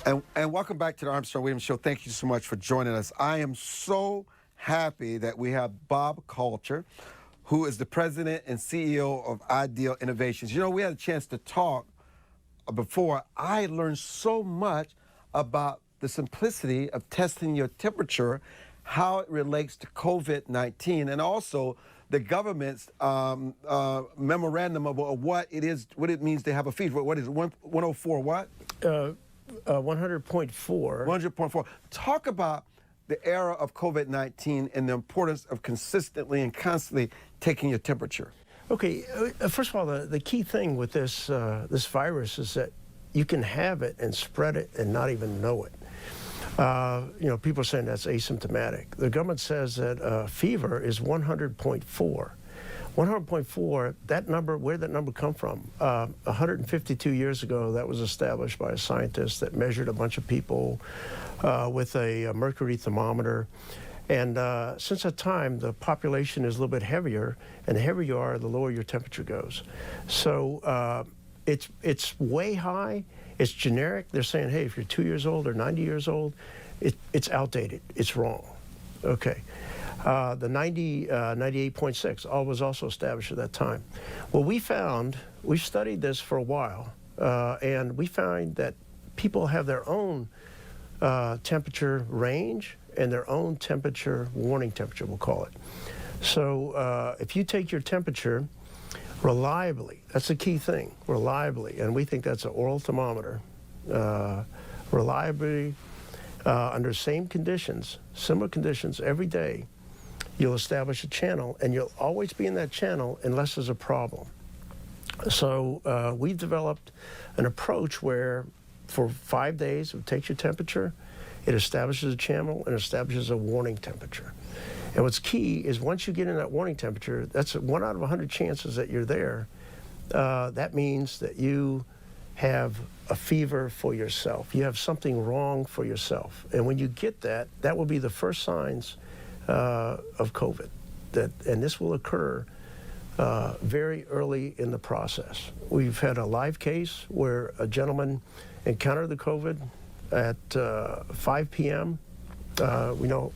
And welcome back to the Armstrong Williams Show. Thank you so much for joining us. I am so happy that we have Bob Kocher, who is the president and CEO of Ideal Innovations. You know, we had a chance to talk before. I learned so much about the simplicity of testing your temperature, how it relates to COVID-19, and also the government's memorandum of what it is, what it means to have a fever. What is it, 104 what? 100.4. 100.4. Talk about the era of COVID-19 and the importance of consistently and constantly taking your temperature. Okay, first of all, the key thing with this virus is that you can have it and spread it and not even know it. You know, people are saying that's asymptomatic. The government says that fever is 100.4. 100.4, that number, where'd that number come from? 152 years ago, that was established by a scientist that measured a bunch of people with a mercury thermometer. And since that time, the population is a little bit heavier, and the heavier you are, the lower your temperature goes. So it's way high. It's generic. They're saying, hey, if you're 2 years old or 90 years old, it's outdated. It's wrong. Okay. The 98.6 was also established at that time. Well, we've studied this for a while, and we find that people have their own temperature range and their own temperature, warning temperature, we'll call it. So if you take your temperature reliably, that's the key thing, reliably, and we think that's an oral thermometer, reliably, under same conditions, similar conditions every day, you'll establish a channel, and you'll always be in that channel unless there's a problem. So we've developed an approach where for 5 days it takes your temperature, it establishes a channel, and establishes a warning temperature. And what's key is once you get in that warning temperature, that's 1 out of 100 chances that you're there. That means that you have a fever for yourself. You have something wrong for yourself. And when you get that, that will be the first signs of COVID. And this will occur very early in the process. We've had a live case where a gentleman encountered the COVID at 5 p.m. We know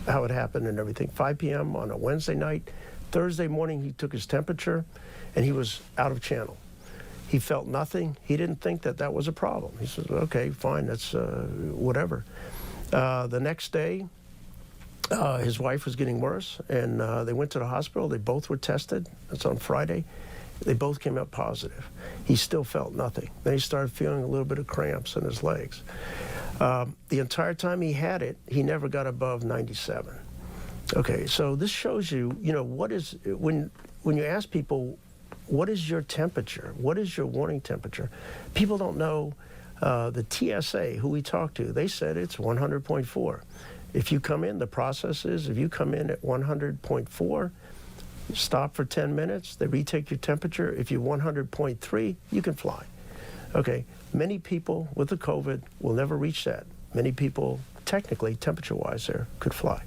how it happened and everything. 5 p.m. on a Wednesday night. Thursday morning, he took his temperature, and he was out of channel. He felt nothing. He didn't think that that was a problem. He said, okay, fine, that's whatever. The next day, his wife was getting worse, and they went to the hospital. They both were tested. That's on Friday. They both came out positive. He still felt nothing. Then he started feeling a little bit of cramps in his legs. The entire time he had it, he never got above 97. Okay, so this shows you, you know, what is, when you ask people, what is your temperature? What is your warning temperature? People don't know. The TSA, who we talked to, they said it's 100.4. If you come in, the process is, if you come in at 100.4, stop for 10 minutes, they retake your temperature. If you're 100.3, you can fly. Okay, many people with the COVID will never reach that. Many people, technically, temperature-wise there, could fly.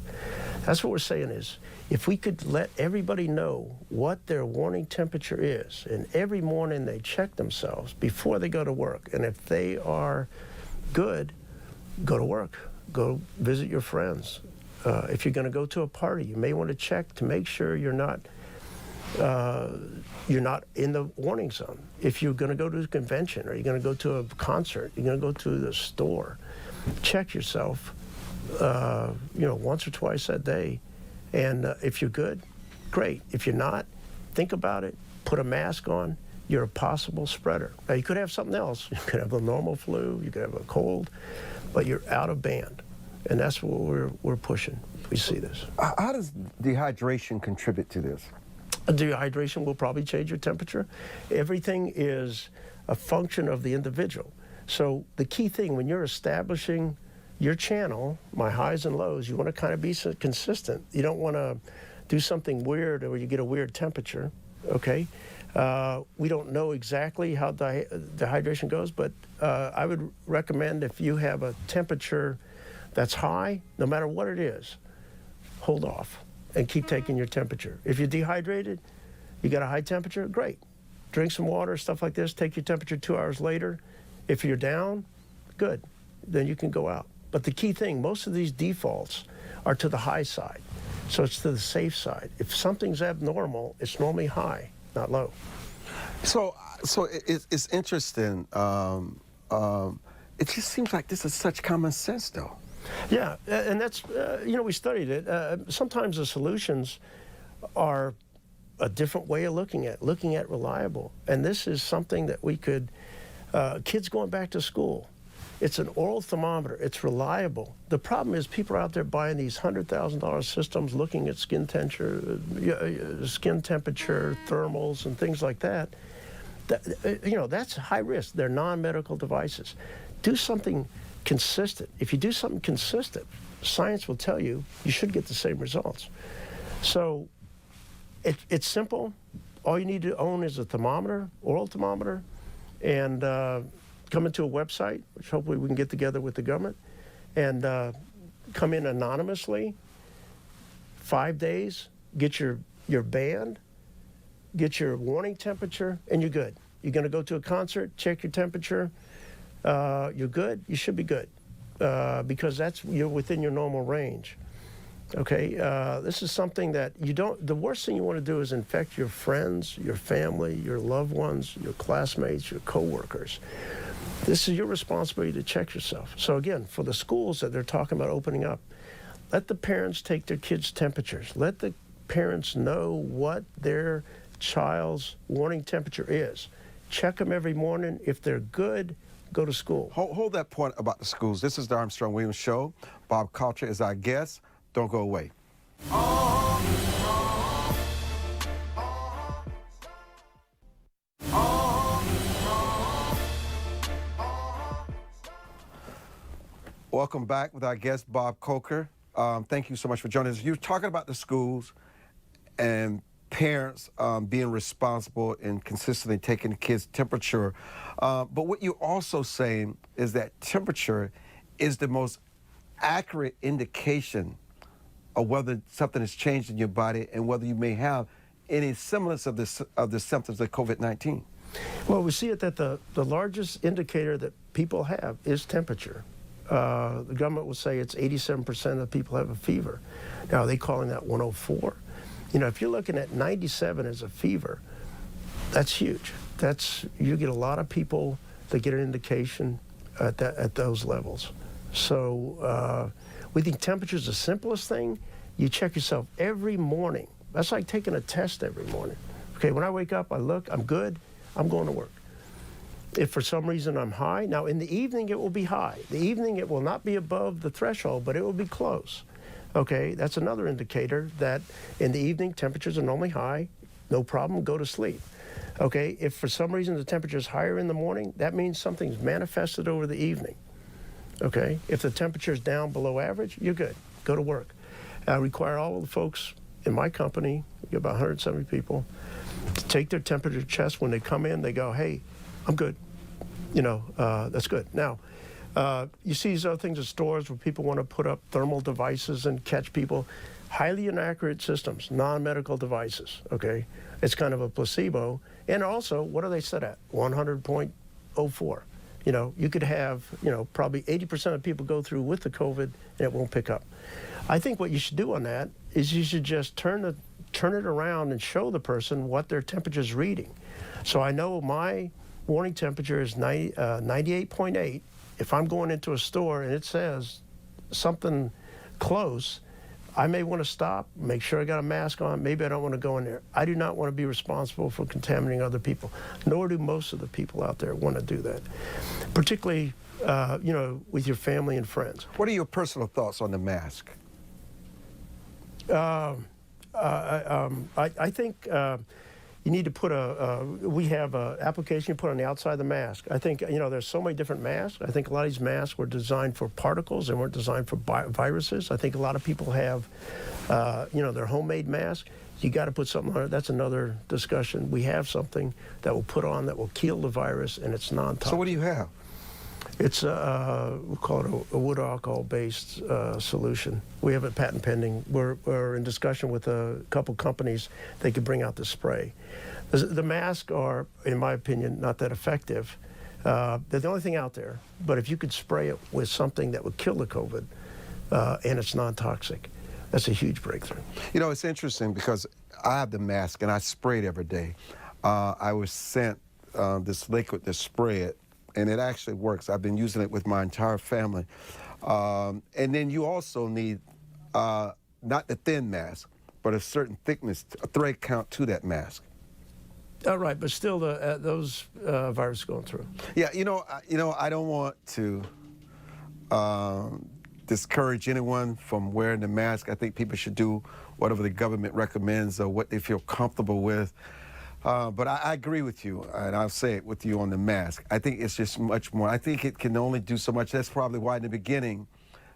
That's what we're saying is, if we could let everybody know what their warning temperature is, and every morning they check themselves before they go to work, and if they are good, go to work. Go visit your friends. If you're going to go to a party, you may want to check to make sure you're not in the warning zone. If you're going to go to a convention, or you're going to go to a concert, you're going to go to the store, check yourself, you know, once or twice a day. And if you're good, great. If you're not, think about it. Put a mask on. You're a possible spreader. Now, you could have something else. You could have a normal flu. You could have a cold. But you're out of band. And that's what we're pushing. We see this. How does dehydration contribute to this? Dehydration will probably change your temperature. Everything is a function of the individual. So the key thing, when you're establishing your channel, my highs and lows, you want to kind of be consistent. You don't want to do something weird or you get a weird temperature, okay? We don't know exactly how dehydration goes, but I would recommend if you have a temperature that's high, no matter what it is, hold off and keep taking your temperature. If you're dehydrated, you got a high temperature, great. Drink some water, stuff like this, take your temperature 2 hours later. If you're down, good. then you can go out. But the key thing, most of these defaults are to the high side. So it's to the safe side. If something's abnormal, it's normally high, not low. So it's interesting. It just seems like this is such common sense, though. Yeah, and that's, we studied it. Sometimes the solutions are a different way of looking at reliable. And this is something that we could, kids going back to school, it's an oral thermometer, it's reliable. The problem is people are out there buying these $100,000 systems looking at skin temperature, thermals, and things like that. That's high risk. They're non-medical devices. Do something consistent. If you do something consistent, science will tell you you should get the same results. So it's simple. All you need to own is a thermometer, oral thermometer, and come into a website, which hopefully we can get together with the government, and come in anonymously, 5 days, get your band, get your warning temperature, and you're good. You're going to go to a concert, check your temperature, you're good, you should be good, because you're within your normal range. Okay, this is something that the worst thing you want to do is infect your friends, your family, your loved ones, your classmates, your coworkers. This is your responsibility to check yourself. So again, for the schools that they're talking about opening up, let the parents take their kids' temperatures. Let the parents know what their child's warning temperature is. Check them every morning. If they're good, go to school. Hold that point about the schools. This is the Armstrong Williams Show. Bob Kocher is our guest. Don't go away. Welcome back with our guest, Bob Kocher. Thank you so much for joining us. You're talking about the schools and parents being responsible in consistently taking the kids' temperature. But what you're also saying is that temperature is the most accurate indication of whether something has changed in your body and whether you may have any semblance of the symptoms of COVID-19. Well, we see it that the largest indicator that people have is temperature. The government will say it's 87% of people have a fever. Now, are they calling that 104? If you're looking at 97 as a fever, that's huge. You get a lot of people that get an indication at those levels. So we think temperature is the simplest thing. You check yourself every morning. That's like taking a test every morning. Okay, when I wake up, I look, I'm good, I'm going to work. If for some reason I'm high, now in the evening it will be high. The evening it will not be above the threshold, but it will be close. Okay, that's another indicator that in the evening temperatures are normally high, no problem, go to sleep. Okay, if for some reason the temperature is higher in the morning, that means something's manifested over the evening. Okay, if the temperature is down below average, you're good, go to work. I require all of the folks in my company, we get about 170 people, to take their temperature chest. When they come in, they go, hey, I'm good. That's good. Now, you see these other things at stores where people want to put up thermal devices and catch people. Highly inaccurate systems, non-medical devices, okay? It's kind of a placebo. And also, what are they set at? 100.04. You could have, probably 80% of people go through with the COVID and it won't pick up. I think what you should do on that is you should just turn it around and show the person what their temperature is reading. So I know my warning temperature is 98.8. If I'm going into a store and it says something close, I may want to stop, make sure I got a mask on. Maybe I don't want to go in there. I do not want to be responsible for contaminating other people, nor do most of the people out there want to do that, particularly, with your family and friends. What are your personal thoughts on the mask? I think you need to put we have an application you put on the outside of the mask. I think, there's so many different masks. I think a lot of these masks were designed for particles and weren't designed for viruses. I think a lot of people have, their homemade mask. You got to put something on it. That's another discussion. We have something that will put on that will kill the virus, and it's non-toxic. So what do you have? It's we'll call it a wood alcohol-based solution. We have a patent pending. We're in discussion with a couple companies. They could bring out the spray. The masks are, in my opinion, not that effective. They're the only thing out there. But if you could spray it with something that would kill the COVID and it's non-toxic, that's a huge breakthrough. You know, it's interesting because I have the mask and I spray it every day. I was sent this liquid to spray it, and it actually works. I've been using it with my entire family. And then you also need not the thin mask, but a certain thickness, a thread count to that mask. Right, but still, those viruses going through. Yeah, you know, I don't want to discourage anyone from wearing the mask. I think people should do whatever the government recommends or what they feel comfortable with. But I agree with you, and I'll say it with you on the mask. I think it's just much more. I think it can only do so much. That's probably why in the beginning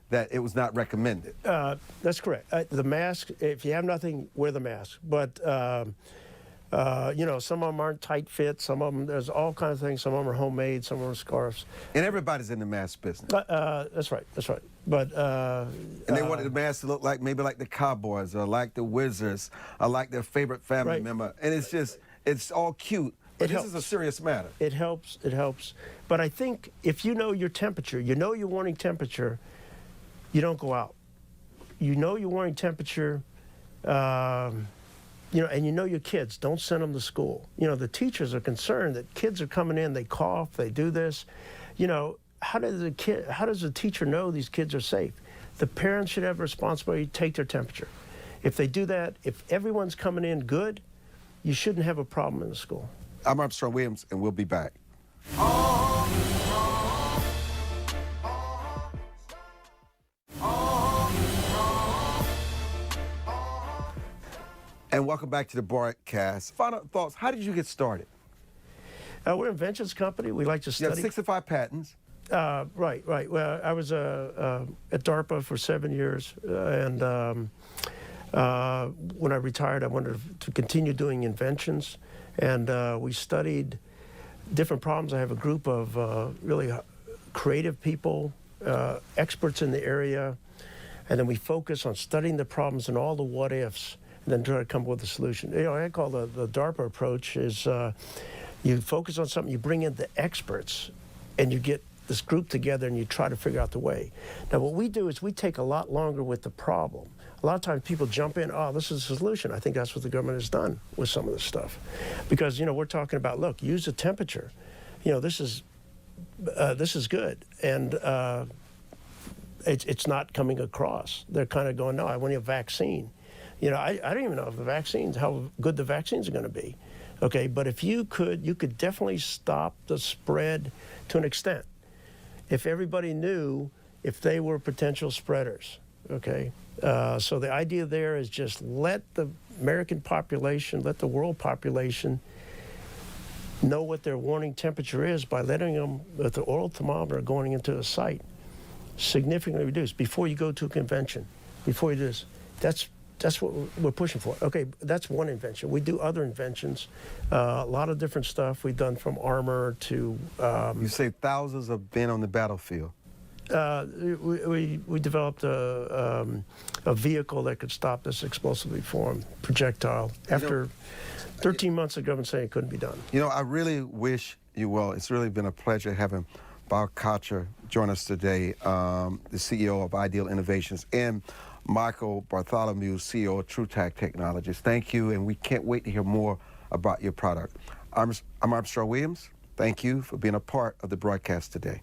that it was not recommended. That's correct. The mask, if you have nothing, wear the mask. But, you know, some of them aren't tight fit. Some of them, there's all kinds of things. Some of them are homemade. Some of them are scarves. And everybody's in the mask business. That's right. That's right. But and they wanted the mask to look like maybe like the Cowboys or like the Wizards or like their favorite family member. And it's just, it's all cute. But this is a serious matter. It helps. It helps. But I think if you know your temperature, you know your warning temperature, you don't go out. You know your warning temperature, you know, and you know your kids. Don't send them to school. You know, the teachers are concerned that kids are coming in, they cough, they do this. You know, how does the teacher know these kids are safe? The parents should have a responsibility to take their temperature. If they do that, if everyone's coming in good, you shouldn't have a problem in the school. I'm Armstrong Williams, and we'll be back. And welcome back to the broadcast. Final thoughts, how did you get started? We're an inventions company. We like to study. You have 65 patents. Right. Well, I was at DARPA for 7 years, and when I retired, I wanted to continue doing inventions, and we studied different problems. I have a group of really creative people, experts in the area, and then we focus on studying the problems and all the what-ifs, and then try to come up with a solution. You know, I call the DARPA approach is you focus on something, you bring in the experts, and you get this group together and you try to figure out the way. Now, what we do is we take a lot longer with the problem. A lot of times people jump in, oh, this is a solution. I think that's what the government has done with some of this stuff. Because, you know, we're talking about, look, use the temperature. You know, this is good. And it's not coming across. They're kind of going, no, I want a vaccine. You know, I don't even know if the vaccines, how good the vaccines are going to be. Okay, but if you could definitely stop the spread to an extent. If everybody knew if they were potential spreaders, okay? So the idea there is just let the American population, let the world population know what their warning temperature is by letting them, with the oral thermometer going into a site, significantly reduce before you go to a convention, before you do this. That's what we're pushing for. Okay, that's one invention. We do other inventions, a lot of different stuff. We've done from armor to... you say thousands have been on the battlefield. We developed a vehicle that could stop this explosively formed projectile. After 13 months of government saying it couldn't be done. You know, I really wish you well. It's really been a pleasure having Bob Kocher join us today, the CEO of Ideal Innovations, and Michael Bartholomew, CEO of TrueTac Technologies. Thank you, and we can't wait to hear more about your product. I'm Armstrong Williams. Thank you for being a part of the broadcast today.